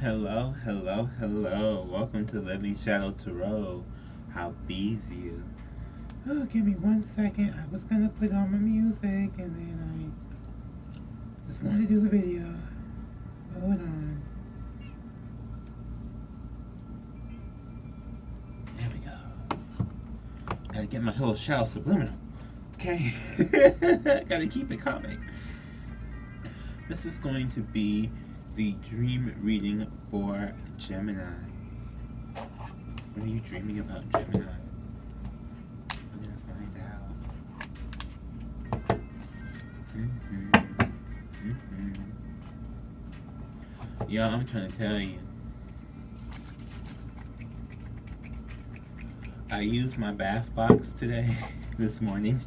Hello, hello, hello. Welcome to Living Shadow Tarot. How bees you? Oh, give me 1 second. I was gonna put on my music and then I just wanted to do the video. Hold on. There we go. Gotta get my little shadow subliminal. Okay. Gotta keep it coming. This is going to be the dream reading for Gemini. What are you dreaming about, Gemini? I'm gonna find out. Yeah, I'm trying to tell you. I used my bath box today, this morning.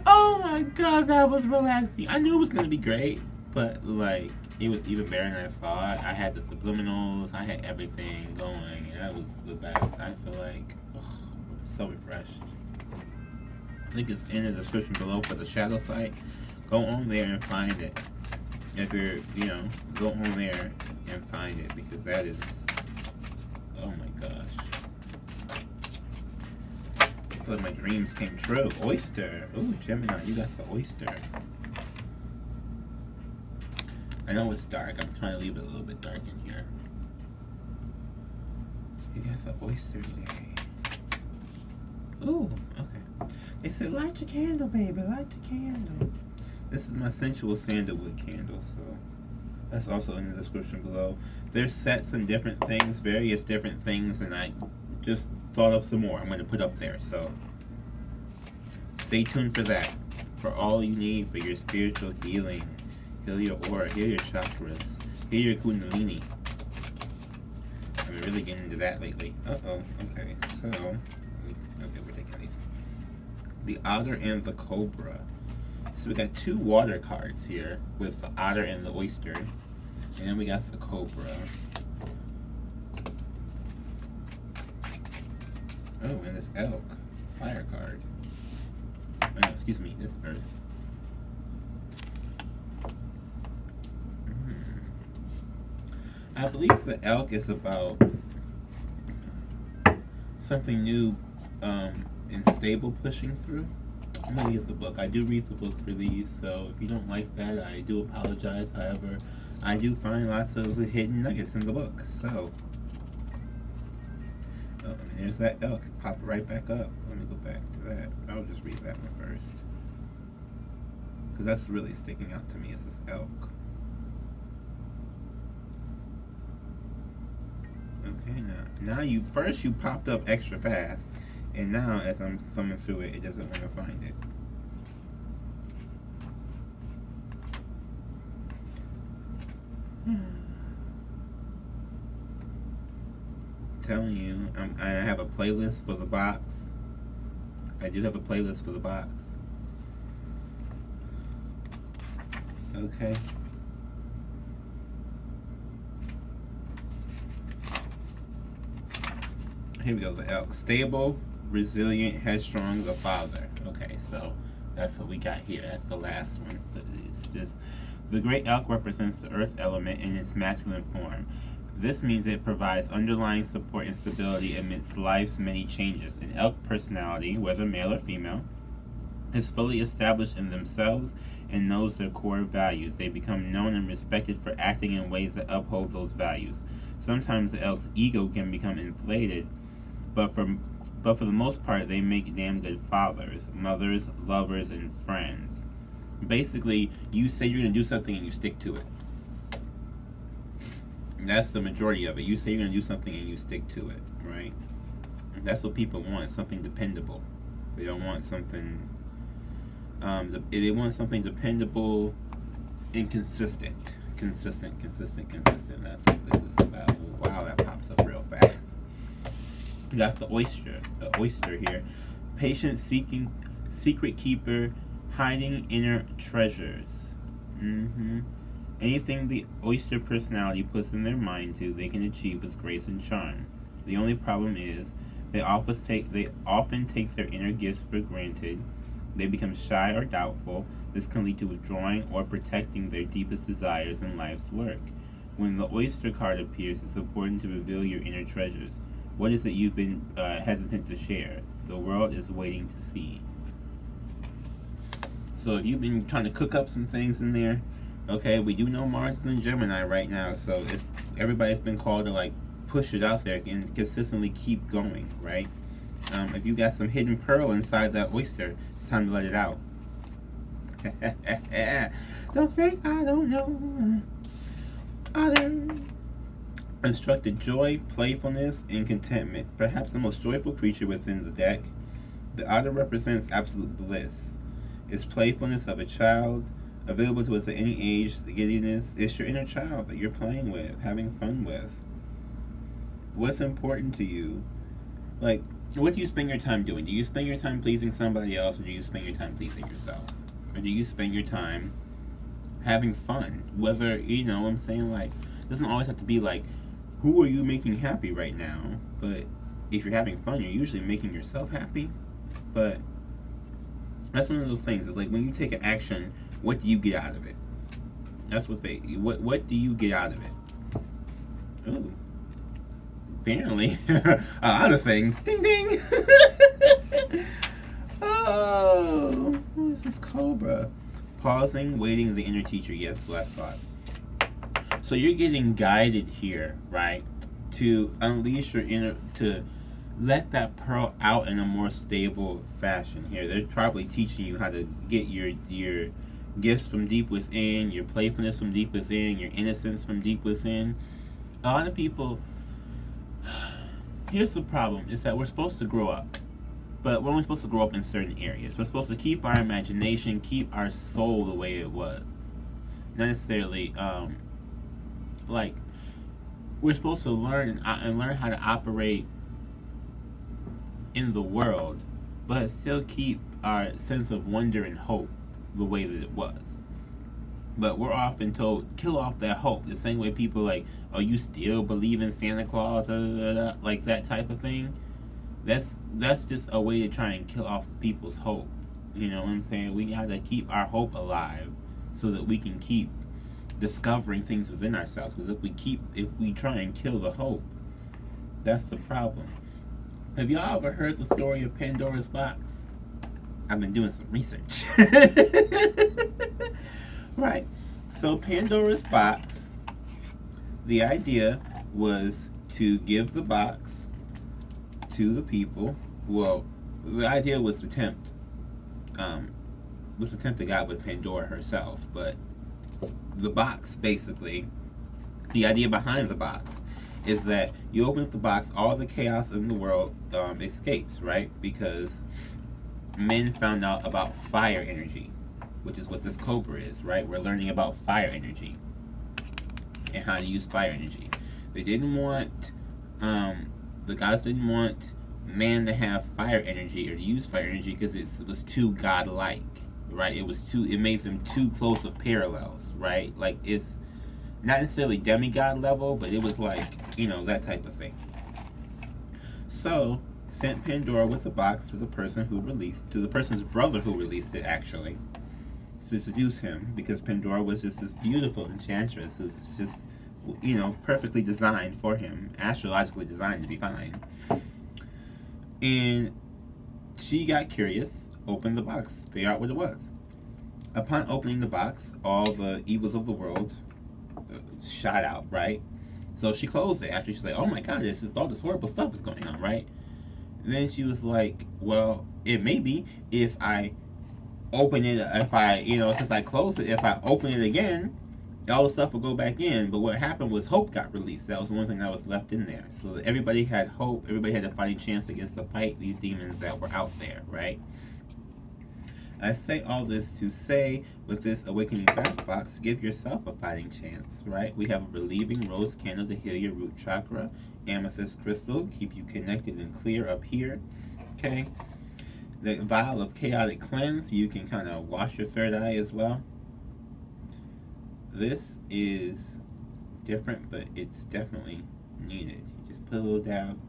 Oh my god, that was relaxing. I knew it was gonna be great, but like it was even better than I thought. I had the subliminals, I had everything going, and that was the best. I feel like so refreshed. Link is in the description below for the shadow site. Go on there and find it. If you're, go on there and find it because that is, oh my gosh. I feel like my dreams came true. Oyster. Ooh, Gemini, you got the oyster. I know it's dark. I'm trying to leave it a little bit dark in here. You got the oyster today. Ooh, okay. They said, light your candle, baby. Light your candle. This is my sensual sandalwood candle, so that's also in the description below. There's sets and different things, various different things, and I just thought of some more I'm going to put up there, so stay tuned for that. For all you need for your spiritual healing. Heal your aura, heal your chakras, heal your kundalini. I've been really getting into that lately. Okay, so, we're taking these. The Otter and the Cobra. So we got two water cards here with the Otter and the Oyster. And then we got the Cobra. Oh, and this Elk. Fire card. Oh, no, excuse me, this Earth. I believe the Elk is about something new and stable pushing through. I'm gonna read the book. I do read the book for these, so if you don't like that, I do apologize. However, I do find lots of hidden nuggets in the book. So, and there's that Elk. Pop it right back up. Let me go back to that. I'll just read that one first, because that's really sticking out to me. Is this Elk? Okay, now you popped up extra fast, and now as I'm thumbing through it, it doesn't want to find it. Telling you, I have a playlist for the box. I do have a playlist for the box. Okay. Here we go, the Elk. Stable, resilient, headstrong, the father. Okay, so that's what we got here. That's the last one. It's just, the great Elk represents the earth element in its masculine form. This means it provides underlying support and stability amidst life's many changes. An Elk personality, whether male or female, is fully established in themselves and knows their core values. They become known and respected for acting in ways that uphold those values. Sometimes the Elk's ego can become inflated, but for the most part, they make damn good fathers, mothers, lovers, and friends. Basically, you say you're going to do something and you stick to it. That's the majority of it. You say you're going to do something and you stick to it, right? That's what people want, something dependable. They don't want something... they want something dependable and consistent. Consistent. That's what this is about. Wow, that pops up real fast. We got the oyster here. Patient seeking, secret keeper, hiding inner treasures. Anything the oyster personality puts in their mind to, they can achieve with grace and charm. The only problem is, they often take their inner gifts for granted. They become shy or doubtful. This can lead to withdrawing or protecting their deepest desires in life's work. When the Oyster card appears, it's important to reveal your inner treasures. What is it you've been hesitant to share? The world is waiting to see. So if you've been trying to cook up some things in there, okay, we do know Mars is in Gemini right now, so it's everybody's been called to like push it out there and consistently keep going, right? If you got some hidden pearl inside that oyster, it's time to let it out. Don't think I don't know. Otter. Instructed joy, playfulness, and contentment. Perhaps the most joyful creature within the deck. The otter represents absolute bliss. It's playfulness of a child, available to us at any age. The giddiness is your inner child that you're playing with, having fun with. What's important to you? Like, what do you spend your time doing? Do you spend your time pleasing somebody else, or do you spend your time pleasing yourself? Or do you spend your time having fun? Whether, you know what I'm saying, like, it doesn't always have to be like, who are you making happy right now? But if you're having fun, you're usually making yourself happy. But that's one of those things. It's like when you take an action, what do you get out of it? That's what what do you get out of it? Ooh. Apparently, a lot of things. Ding ding! Oh, who is this cobra? Pausing, waiting, the inner teacher. Yes, what I thought. So you're getting guided here, right? To unleash your inner, to let that pearl out in a more stable fashion here. They're probably teaching you how to get your gifts from deep within, your playfulness from deep within, your innocence from deep within. A lot of people, here's the problem, is that we're supposed to grow up. But we're only supposed to grow up in certain areas. We're supposed to keep our imagination, keep our soul the way it was. Not necessarily, like, we're supposed to learn and learn how to operate in the world, but still keep our sense of wonder and hope the way that it was. But we're often told, kill off that hope. The same way people like, oh, you still believe in Santa Claus, like that type of thing. That's just a way to try and kill off people's hope. You know what I'm saying? We have to keep our hope alive so that we can keep discovering things within ourselves. Because if we try and kill the hope, that's the problem. Have y'all ever heard the story of Pandora's box? I've been doing some research. Right. So Pandora's box, the idea was to give the box to the people. Well, the idea was to tempt God with Pandora herself, but the box, basically, the idea behind the box is that you open up the box, all the chaos in the world escapes, right? Because men found out about fire energy, which is what this cobra is, right? We're learning about fire energy and how to use fire energy. They didn't want, the gods didn't want man to have fire energy or to use fire energy because it was too godlike, right? It made them too close of parallels, right? Like, it's not necessarily demigod level, but it was like, you know, that type of thing. So, sent Pandora with the box to the person's brother who released it, actually, to seduce him, because Pandora was just this beautiful enchantress who was just, you know, perfectly designed for him, astrologically designed to be fine. And she got curious, opened the box, figured out what it was. Upon opening the box, all the evils of the world shot out, right? So she closed it after she's like, oh my god, this is all this horrible stuff is going on, right? And then she was like, well, it may be if I open it, since I closed it, if I open it again, all the stuff will go back in. But what happened was hope got released. That was the one thing that was left in there. So everybody had hope. Everybody had a fighting chance against these demons that were out there, right? I say all this to say, with this Awakening Fast box, give yourself a fighting chance, right? We have a relieving rose candle to heal your root chakra. Amethyst crystal, keep you connected and clear up here, okay? The vial of chaotic cleanse, you can kind of wash your third eye as well. This is different, but it's definitely needed. You just put a little down,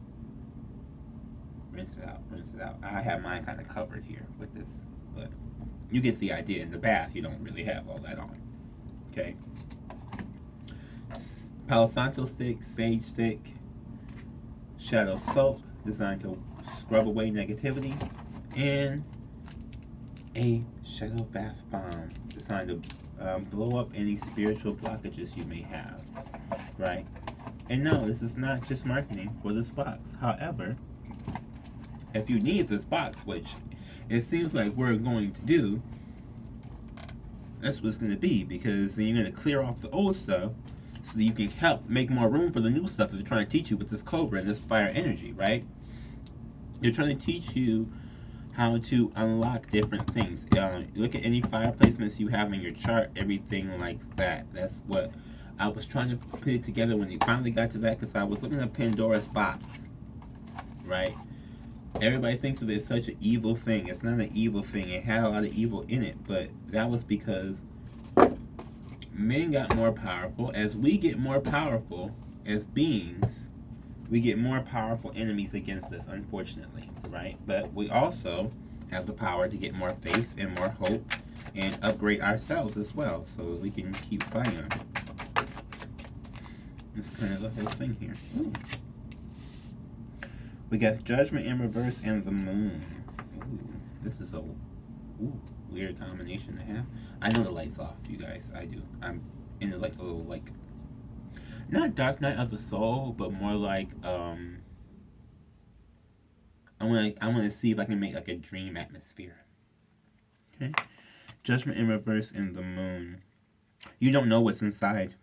rinse it out. I have mine kind of covered here with this, but you get the idea. In the bath, you don't really have all that on, okay? Palo Santo stick, sage stick, shadow soap designed to scrub away negativity, and a shadow bath bomb designed to blow up any spiritual blockages you may have, right? And no, this is not just marketing for this box. However, if you need this box, which it seems like we're going to do, that's what it's going to be, because then you're going to clear off the old stuff so that you can help make more room for the new stuff that they're trying to teach you with this Cobra and this fire energy, right? They're trying to teach you how to unlock different things. Look at any fire placements you have in your chart, everything like that. That's what I was trying to put it together when you finally got to that, because I was looking at Pandora's box, right? Everybody thinks of it as such an evil thing. It's not an evil thing. It had a lot of evil in it, but that was because men got more powerful. As we get more powerful as beings, we get more powerful enemies against us, unfortunately, right? But we also have the power to get more faith and more hope and upgrade ourselves as well, so we can keep fighting them. That's kind of the whole thing here. Ooh. We got Judgment in reverse and the Moon. Ooh, this is a weird combination to have. I know the light's off, you guys. I do. I'm in a little not Dark Night of the Soul, but more like I want to see if I can make like a dream atmosphere. Okay, Judgment in reverse and the Moon. You don't know what's inside.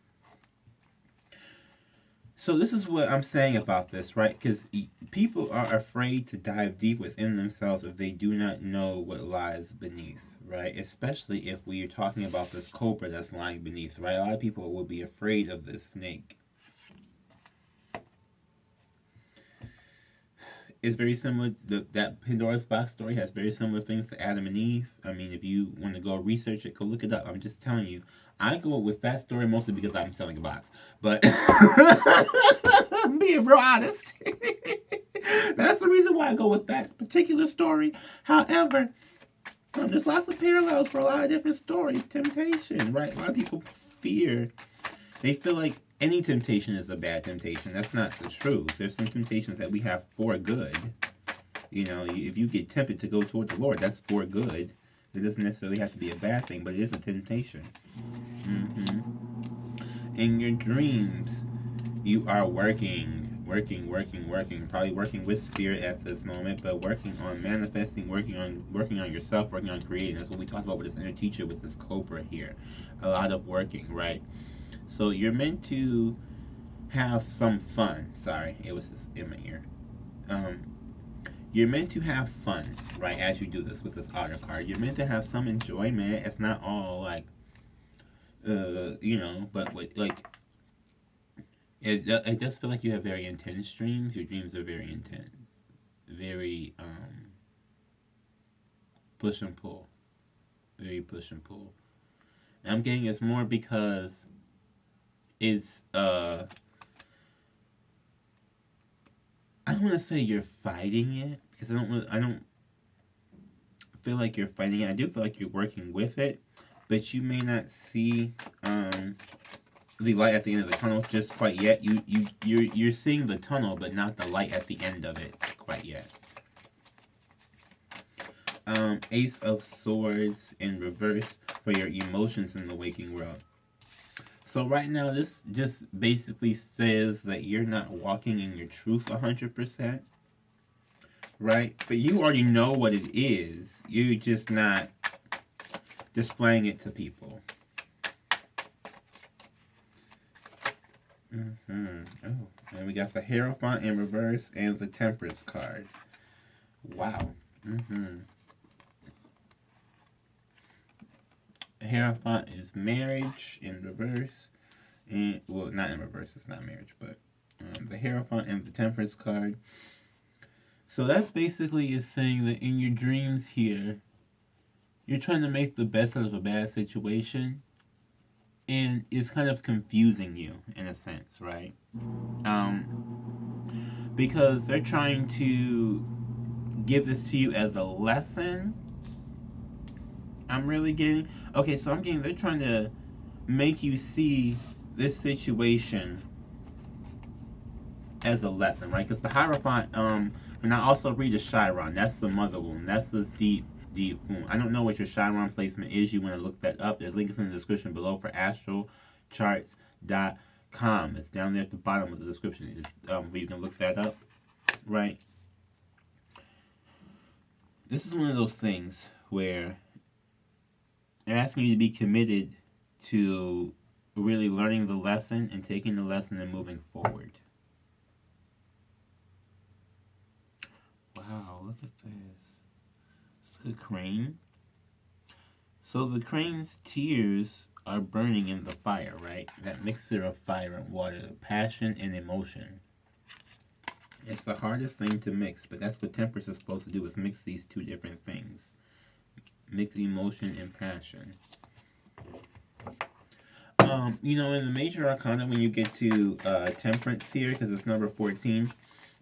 So this is what I'm saying about this, right? Because people are afraid to dive deep within themselves if they do not know what lies beneath, right? Especially if we are talking about this cobra that's lying beneath, right? A lot of people will be afraid of this snake. It's very similar to that Pandora's box story has very similar things to Adam and Eve. I mean, if you want to go research it, go look it up. I'm just telling you. I go with that story mostly because I'm selling a box. But I'm being real honest. That's the reason why I go with that particular story. However, there's lots of parallels for a lot of different stories. Temptation, right? A lot of people fear. They feel like any temptation is a bad temptation. That's not the truth. There's some temptations that we have for good. You know, if you get tempted to go toward the Lord, that's for good. It doesn't necessarily have to be a bad thing, but it is a temptation. In your dreams, you are working. Probably working with spirit at this moment, but working on manifesting, working on yourself, working on creating. That's what we talked about with this inner teacher, with this cobra here. A lot of working, right? So you're meant to have some fun. Sorry, it was just in my ear. You're meant to have fun, right, as you do this with this otter card. You're meant to have some enjoyment. It's not all like, you know, but with, like, it does feel like you have very intense dreams. Your dreams are very intense. Very, push and pull. Very push and pull. And I'm getting it's more because it's, I don't want to say you're fighting it, because I don't feel like you're fighting it. I do feel like you're working with it, but you may not see the light at the end of the tunnel just quite yet. You're seeing the tunnel, but not the light at the end of it quite yet. Ace of Swords in reverse for your emotions in the waking world. So right now, this just basically says that you're not walking in your truth 100%, right? But you already know what it is. You're just not displaying it to people. Oh, and we got the Hierophant in reverse and the Temperance card. Wow. Hierophant is marriage in reverse, and well, not in reverse, it's not marriage, but the Hierophant and the Temperance card. So that basically is saying that in your dreams here, you're trying to make the best out of a bad situation, and it's kind of confusing you in a sense, right? Because they're trying to give this to you as a lesson. I'm really getting... Okay, so I'm getting... They're trying to make you see this situation as a lesson, right? Because the Hierophant, and I also read a Chiron. That's the mother wound. That's this deep, deep wound. I don't know what your Chiron placement is. You want to look that up. There's links in the description below for astralcharts.com. It's down there at the bottom of the description. It's, where you can look that up, right? This is one of those things where they're asking you to be committed to really learning the lesson and taking the lesson and moving forward. Wow, look at this. It's a crane. So the crane's tears are burning in the fire, right? That mixture of fire and water, passion and emotion. It's the hardest thing to mix, but that's what Temperance is supposed to do, is mix these two different things. Mix emotion and passion. You know, in the Major Arcana, when you get to Temperance here, because it's number 14,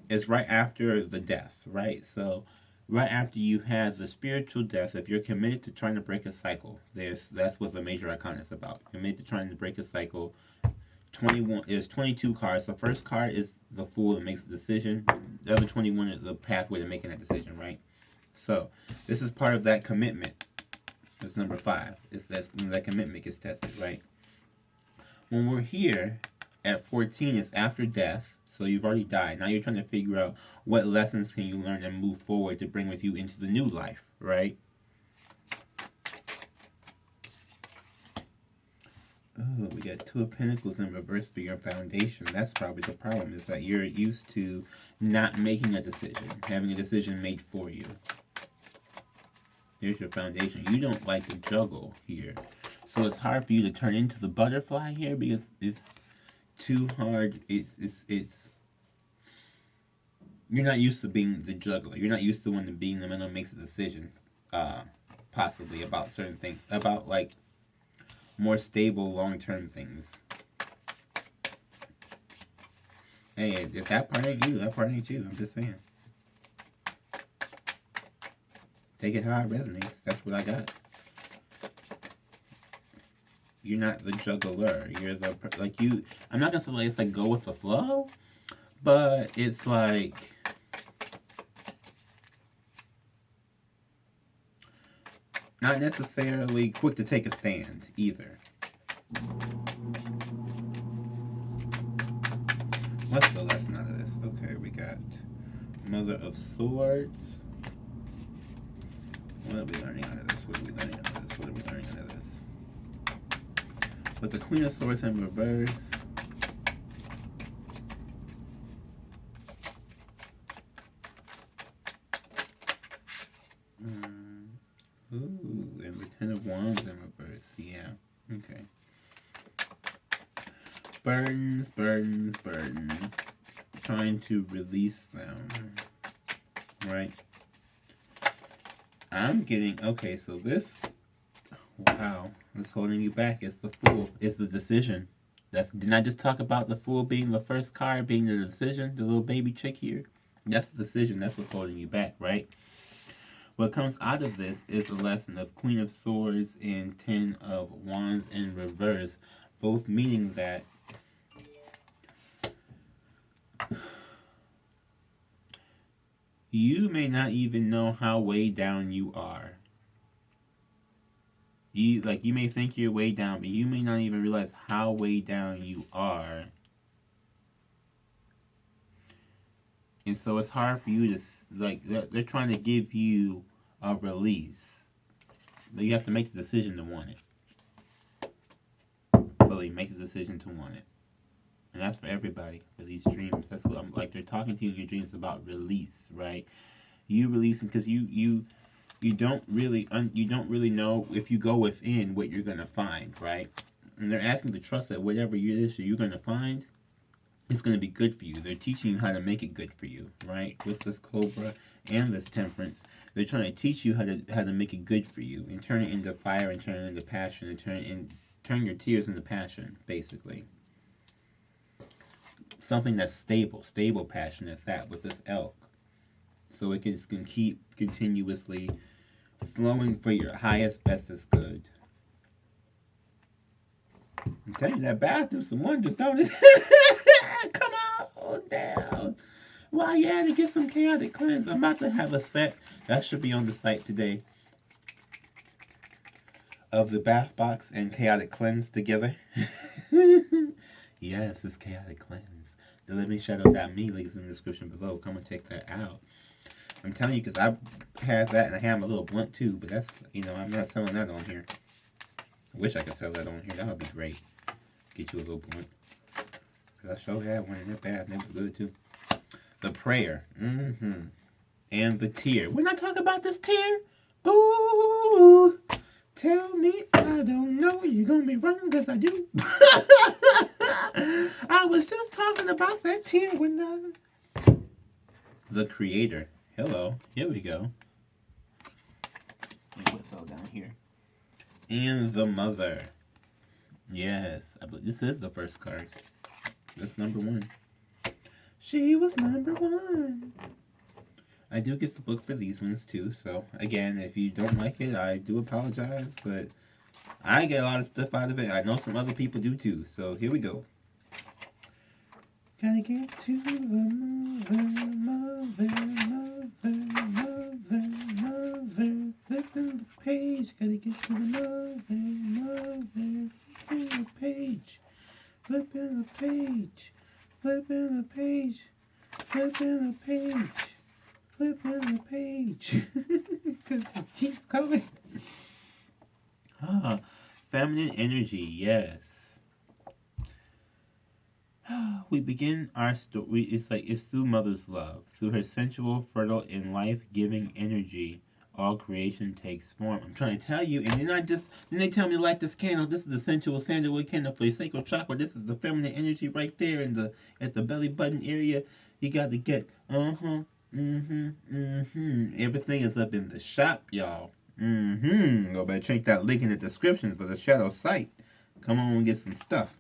it's right after the death, right? So, right after you have the spiritual death, if you're committed to trying to break a cycle, that's what the Major Arcana is about. Committed to trying to break a cycle. 21 is 22 cards. The first card is the Fool that makes the decision. The other 21 is the pathway to making that decision, right? So, this is part of that commitment. It's number 5. It's that commitment gets tested, right? When we're here at 14, it's after death, so you've already died. Now you're trying to figure out what lessons can you learn and move forward to bring with you into the new life, right? Oh, we got 2 of Pentacles in reverse for your foundation. That's probably the problem, is that you're used to not making a decision, having a decision made for you. Here's your foundation. You don't like to juggle here. So it's hard for you to turn into the butterfly here because it's too hard. It's you're not used to being the juggler. You're not used to when the being the middle makes a decision, possibly about certain things, about like more stable long-term things. Hey, if that part ain't you, that part ain't you. I'm just saying. Take it how it resonates. That's what I got. You're not the juggler. You're the, like, you, I'm not gonna say like, it's like go with the flow, but it's like, not necessarily quick to take a stand either. What's the lesson out of this? Okay, we got Mother of Swords. What are we learning out of this? What are we learning out of this? What are we learning out of this? With the Queen of Swords in reverse. Ooh, and the Ten of Wands in reverse. Yeah. Okay. Burdens, burdens, burdens. Trying to release them. Right? I'm getting, okay, so this, wow, what's holding you back is the Fool, is the decision. Didn't I just talk about the Fool being the first card, being the decision, the little baby chick here? That's the decision, that's what's holding you back, right? What comes out of this is a lesson of Queen of Swords and Ten of Wands in reverse, both meaning that you may not even know how way down you are. You may think you're way down, but you may not even realize how way down you are. And so it's hard for you to, like, they're trying to give you a release. But you have to make the decision to want it. Fully make the decision to want it. And that's for everybody, for these dreams. That's what I'm like. They're talking to you in your dreams about release, right? You releasing, because you don't really know if you go within what you're gonna find, right? And they're asking to trust that whatever it is you're gonna find, it's gonna be good for you. They're teaching you how to make it good for you, right? With this Cobra and this Temperance, they're trying to teach you how to make it good for you and turn it into fire and turn it into passion and turn your tears into passion, basically. Something that's stable passion at that with this elk. So it can keep continuously flowing for your highest, bestest good. I'm telling you, that bathroom, some wonders, don't it? Come on down. Yeah, to get some chaotic cleanse. I'm about to have a set that should be on the site today of the bath box and chaotic cleanse together. Yes, it's chaotic cleanse. The living shadow.me links in the description below. Come and check that out. I'm telling you, because I have that and I have my little blunt too, but that's, I'm not selling that on here. I wish I could sell that on here. That would be great. Get you a little blunt. Because I sure had one in that bath and it was good too. The prayer. And the tear. We're not talking about this tear. Ooh. Tell me I don't know. You're going to be wrong because I do. I was just talking about that tear when the creator. Hello. Here we go. What fell down here? And the mother. Yes. This is the first card. That's number 1. She was number 1. I do get the book for these ones too. So, again, if you don't like it, I do apologize. But I get a lot of stuff out of it. I know some other people do too. So, here we go. Gotta get to the mother. Flipping the page. Gotta get to the mother. Flipping the page. Flipping the page. Flipping the page. Flipping the page. Flipping the page. Because it keeps coming. Feminine energy, yes. We begin our story. It's through mother's love. Through her sensual, fertile, and life-giving energy, all creation takes form. I'm trying to tell you, and then they tell me to light this candle. This is the sensual sandalwood candle for your sacral chakra. This is the feminine energy right there at the belly button area. You got to get everything is up in the shop, y'all. Go better check that link in the description for the shadow site. Come on and get some stuff.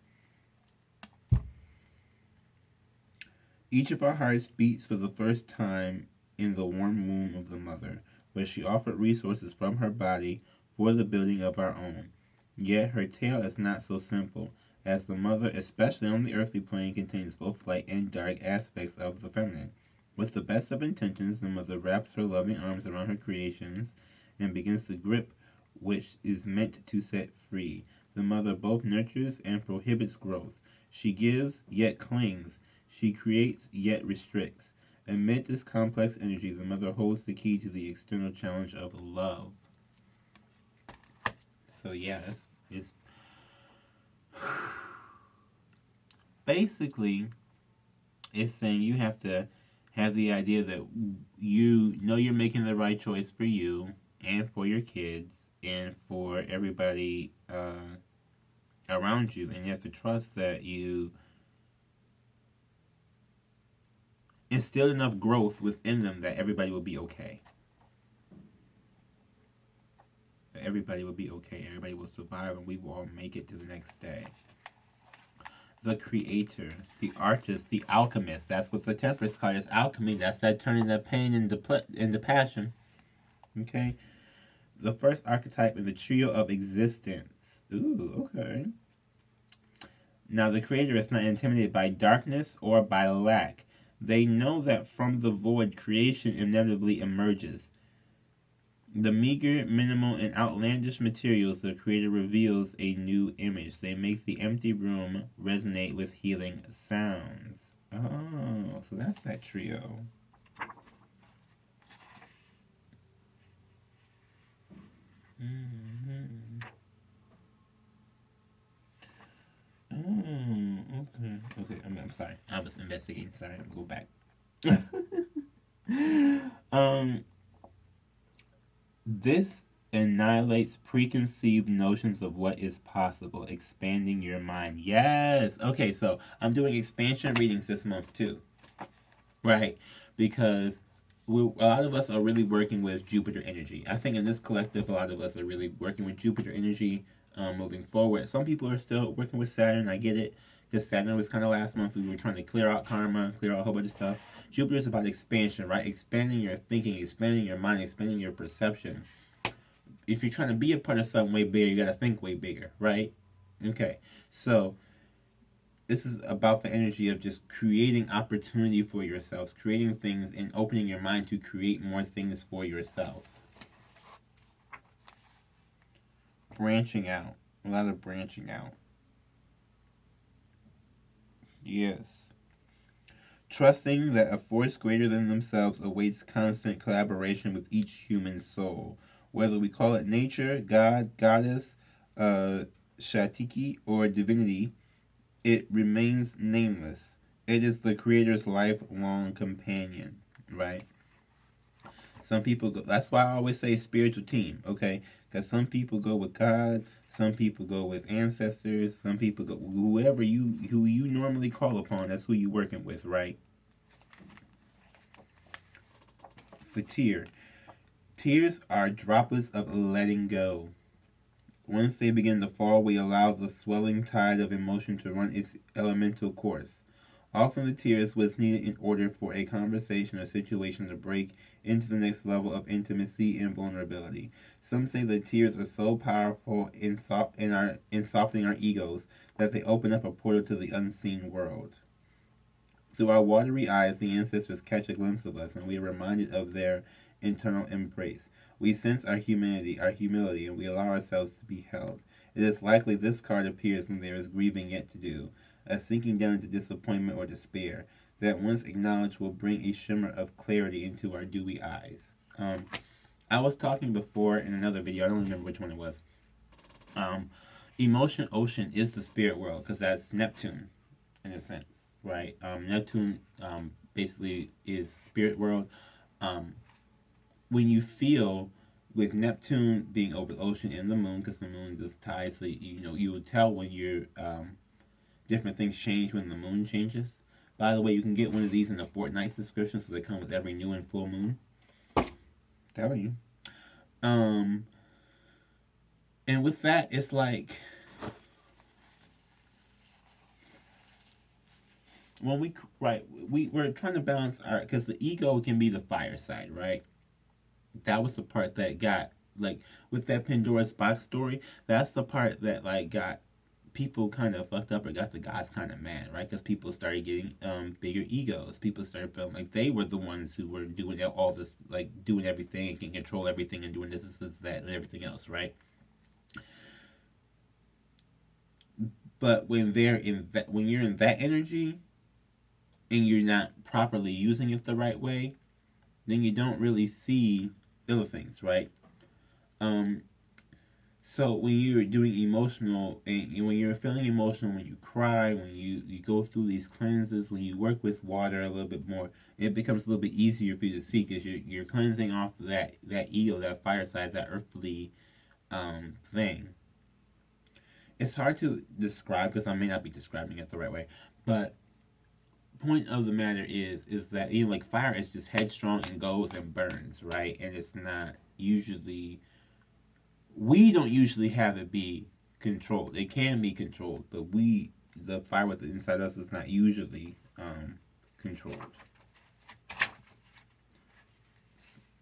Each of our hearts beats for the first time in the warm womb of the mother, where she offered resources from her body for the building of our own. Yet her tale is not so simple, as the mother, especially on the earthly plane, contains both light and dark aspects of the feminine. With the best of intentions, the mother wraps her loving arms around her creations and begins to grip which is meant to set free. The mother both nurtures and prohibits growth. She gives, yet clings. She creates, yet restricts. Amid this complex energy, the mother holds the key to the external challenge of love. So yeah, it's basically, it's saying you have to have the idea that you know you're making the right choice for you and for your kids and for everybody around you, and you have to trust that you instill enough growth within them that everybody will be okay. That everybody will be okay. Everybody will survive, and we will all make it to the next day. The creator, the artist, the alchemist. That's what the Temperance card is. Alchemy. That's that turning that pain into passion. Okay. The first archetype in the trio of existence. Ooh, okay. Now, the creator is not intimidated by darkness or by lack. They know that from the void, creation inevitably emerges. The meager, minimal, and outlandish materials, the creator reveals a new image. They make the empty room resonate with healing sounds. Oh, so that's that trio. Oh, okay. Okay, I'm sorry. I was investigating. Sorry, I'll go back. This annihilates preconceived notions of what is possible, expanding your mind. Yes! Okay, so I'm doing expansion readings this month too. Right? Because a lot of us are really working with Jupiter energy. I think in this collective, a lot of us are really working with Jupiter energy moving forward. Some people are still working with Saturn. I get it. Because Saturn was kind of last month. We were trying to clear out karma, clear out a whole bunch of stuff. Jupiter is about expansion, right? Expanding your thinking, expanding your mind, expanding your perception. If you're trying to be a part of something way bigger, you got to think way bigger, right? Okay. So this is about the energy of just creating opportunity for yourselves, creating things and opening your mind to create more things for yourself. Branching out. A lot of branching out. Yes. Trusting that a force greater than themselves awaits constant collaboration with each human soul. Whether we call it nature, God, goddess, uh, Shatiki, or divinity, it remains nameless. It is the creator's lifelong companion, right? Some people go, that's why I always say spiritual team, okay? Because some people go with God, some people go with ancestors, some people go who you normally call upon, that's who you working with, right? For tear. Tears are droplets of letting go. Once they begin to fall, we allow the swelling tide of emotion to run its elemental course. Often the tears was needed in order for a conversation or situation to break into the next level of intimacy and vulnerability. Some say that tears are so powerful in softening our egos that they open up a portal to the unseen world. Through our watery eyes, the ancestors catch a glimpse of us, and we are reminded of their internal embrace. We sense our humanity, our humility, and we allow ourselves to be held. It is likely this card appears when there is grieving yet to do, a sinking down into disappointment or despair, that once acknowledged will bring a shimmer of clarity into our dewy eyes. I was talking before in another video, I don't remember which one it was. Emotion Ocean is the spirit world, because that's Neptune, in a sense, right? Neptune basically is spirit world. When you feel with Neptune being over the ocean and the moon, because the moon just ties, so you will tell when you're different things change when the moon changes. By the way, you can get one of these in a fortnight subscription, so they come with every new and full moon. Telling you. And with that, it's like when we're trying to balance our, because the ego can be the fire side, right? That was the part that got, like, with that Pandora's box story, that's the part that like got people kind of fucked up or got the gods kind of mad, right? Because people started getting bigger egos. People started feeling like they were the ones who were doing all this, like doing everything and can control everything and doing this, that, and everything else, right? But when when you're in that energy and you're not properly using it the right way, then you don't really see other things, right? So when you're doing emotional, and when you're feeling emotional, when you cry, when you go through these cleanses, when you work with water a little bit more, it becomes a little bit easier for you to see, because you're cleansing off that ego, that fire side, that earthly thing. It's hard to describe because I may not be describing it the right way, but point of the matter is that like fire is just headstrong and goes and burns, right? And it's not usually, we don't usually have it be controlled. It can be controlled, but the fire with inside us is not usually controlled.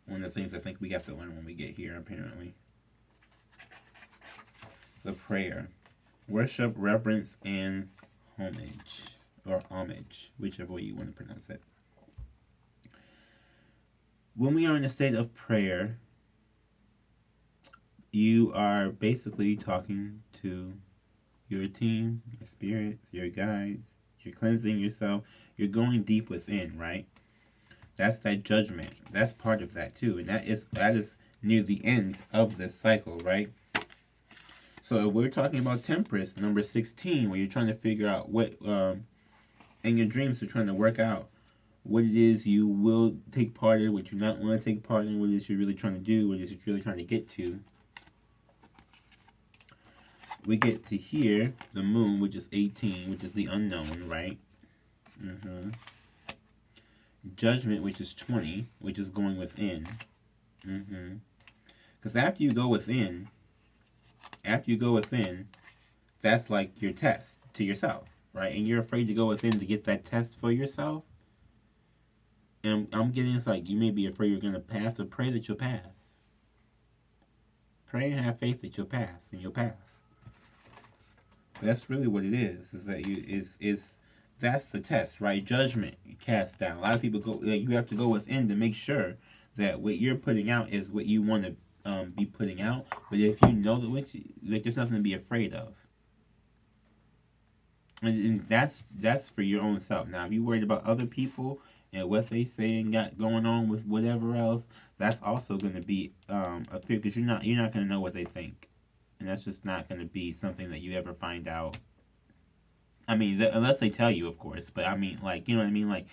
One of the things I think we have to learn when we get here, apparently. The prayer. Worship, reverence, and homage. Or homage, whichever way you want to pronounce it. When we are in a state of prayer, you are basically talking to your team, your spirits, your guides. You're cleansing yourself. You're going deep within, right? That's that judgment. That's part of that too, and that is near the end of this cycle, right? So if we're talking about temperance, number 16, where you're trying to figure out what in your dreams, you're trying to work out what it is you will take part in, what you not want to take part in, what it is you're really trying to do, what it is you're really trying to get to. We get to here, the moon, which is 18, which is the unknown, right? Judgment, which is 20, which is going within. Because after you go within, that's like your test to yourself, right? And you're afraid to go within to get that test for yourself. And I'm getting, it's like you may be afraid you're going to pass, but pray that you'll pass. Pray and have faith that you'll pass, and you'll pass. That's really what it is that that's the test, right? Judgment cast down. A lot of people go, like, you have to go within to make sure that what you're putting out is what you want to be putting out. But if you know that like, there's nothing to be afraid of. And that's for your own self. Now, if you're worried about other people and what they say and got going on with whatever else, that's also going to be a fear, because you're not going to know what they think, and that's just not going to be something that you ever find out. I mean, unless they tell you, of course. But I mean, like, you know what I mean? Like,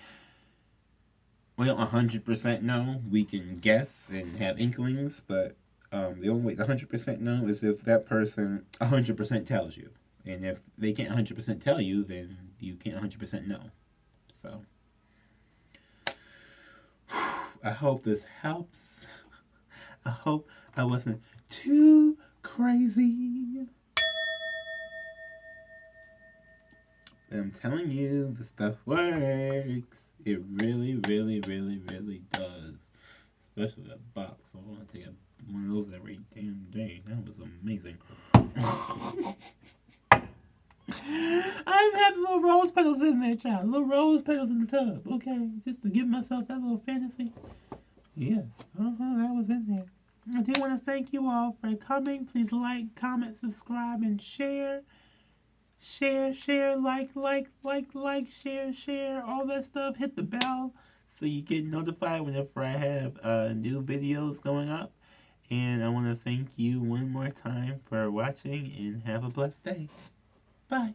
we don't 100% know. We can guess and have inklings, but the only way to 100% know is if that person 100% tells you. And if they can't 100% tell you, then you can't 100% know. So, I hope this helps. I hope I wasn't too crazy. I'm telling you, the stuff works. It really, really, really, really does. Especially that box. I want to take one of those every damn day. That was amazing. I have little rose petals in there, child. Little rose petals in the tub. Okay, just to give myself that little fantasy. Yes, that was in there. I do want to thank you all for coming. Please like, comment, subscribe, and share. Share, like, share, all that stuff. Hit the bell so you get notified whenever I have new videos going up. And I want to thank you one more time for watching, and have a blessed day. Bye.